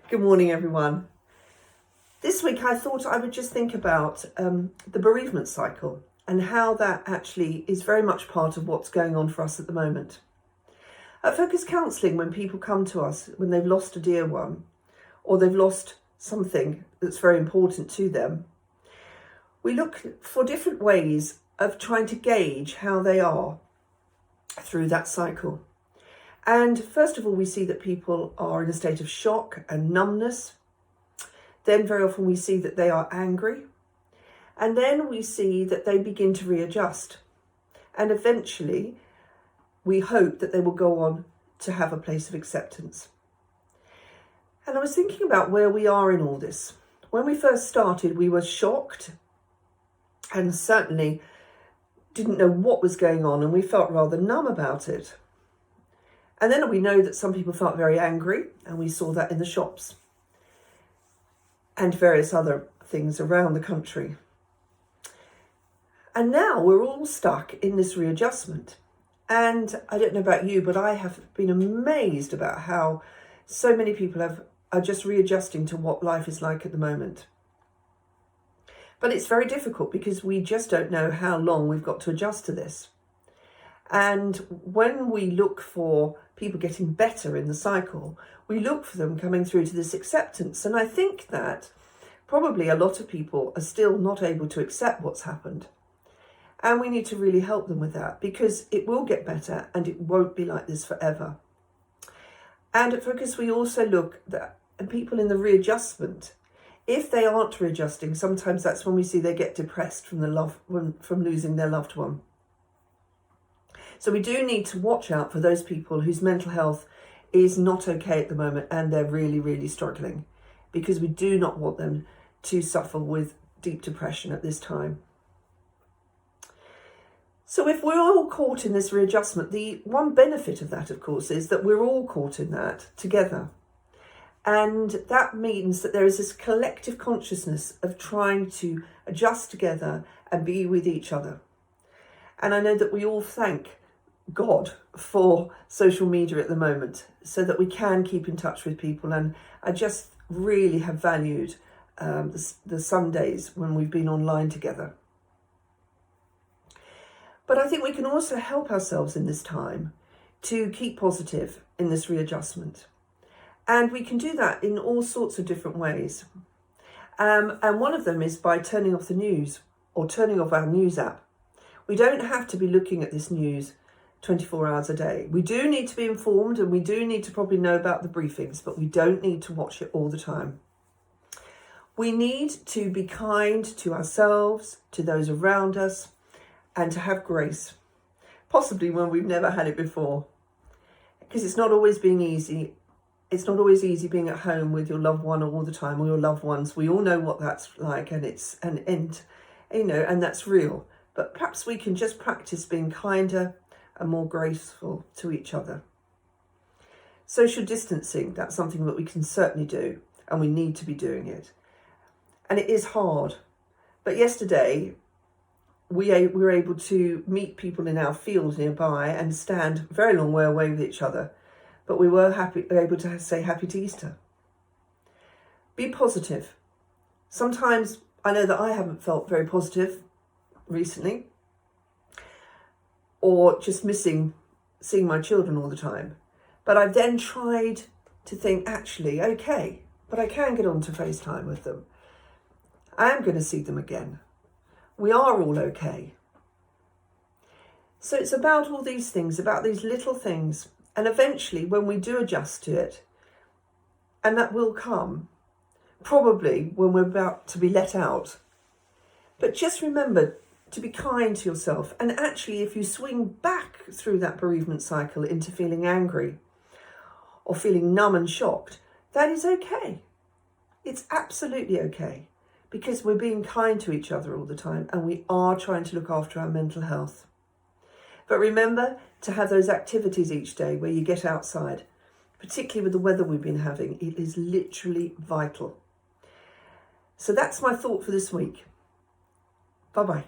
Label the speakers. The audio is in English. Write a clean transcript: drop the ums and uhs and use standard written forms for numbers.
Speaker 1: Good morning, everyone. This week I thought I would just think about the bereavement cycle and how that actually is very much part of what's going on for us at the moment. At Focus Counselling, when people come to us when they've lost a dear one or they've lost something that's very important to them, we look for different ways of trying to gauge how they are through that cycle. And first of all, we see that people are in a state of shock and numbness. Then very often we see that they are angry. And then we see that they begin to readjust. And eventually, we hope that they will go on to have a place of acceptance. And I was thinking about where we are in all this. When we first started, we were shocked and certainly didn't know what was going on, and we felt rather numb about it. And then we know that some people felt very angry, and we saw that in the shops and various other things around the country. And now we're all stuck in this readjustment. And I don't know about you, but I have been amazed about how so many people are just readjusting to what life is like at the moment. But it's very difficult because we just don't know how long we've got to adjust to this. And when we look for people getting better in the cycle, we look for them coming through to this acceptance. And I think that probably a lot of people are still not able to accept what's happened. And we need to really help them with that, because it will get better and it won't be like this forever. And at Focus, we also look at people in the readjustment. If they aren't readjusting, sometimes that's when we see they get depressed from losing their loved one. So we do need to watch out for those people whose mental health is not okay at the moment and they're really, really struggling, because we do not want them to suffer with deep depression at this time. So if we're all caught in this readjustment, the one benefit of that, of course, is that we're all caught in that together. And that means that there is this collective consciousness of trying to adjust together and be with each other. And I know that we all thank God for social media at the moment, so that we can keep in touch with people. And I just really have valued the Sundays when we've been online together. But I think we can also help ourselves in this time to keep positive in this readjustment. And we can do that in all sorts of different ways. And one of them is by turning off the news or turning off our news app. We don't have to be looking at this news 24 hours a day. We do need to be informed, and we do need to probably know about the briefings, but we don't need to watch it all the time. We need to be kind to ourselves, to those around us, and to have grace, possibly when we've never had it before. Because it's not always being easy. It's not always easy being at home with your loved one all the time, or your loved ones. We all know what that's like, and it's and that's real. But perhaps we can just practice being kinder and more graceful to each other. Social distancing, that's something that we can certainly do, and we need to be doing it. And it is hard. But yesterday, we were able to meet people in our field nearby and stand a very long way away with each other. But we were able to say Happy Easter. Be positive. Sometimes I know that I haven't felt very positive recently, or just missing seeing my children all the time. But I've then tried to think, actually, okay, but I can get on to FaceTime with them. I am going to see them again. We are all okay. So it's about all these things, about these little things. And eventually, when we do adjust to it, and that will come, probably when we're about to be let out. But just remember to be kind to yourself. And actually, if you swing back through that bereavement cycle into feeling angry or feeling numb and shocked, that is okay. It's absolutely okay, because we're being kind to each other all the time, and we are trying to look after our mental health. But remember to have those activities each day where you get outside, particularly with the weather we've been having. It is literally vital. So that's my thought for this week. Bye-bye.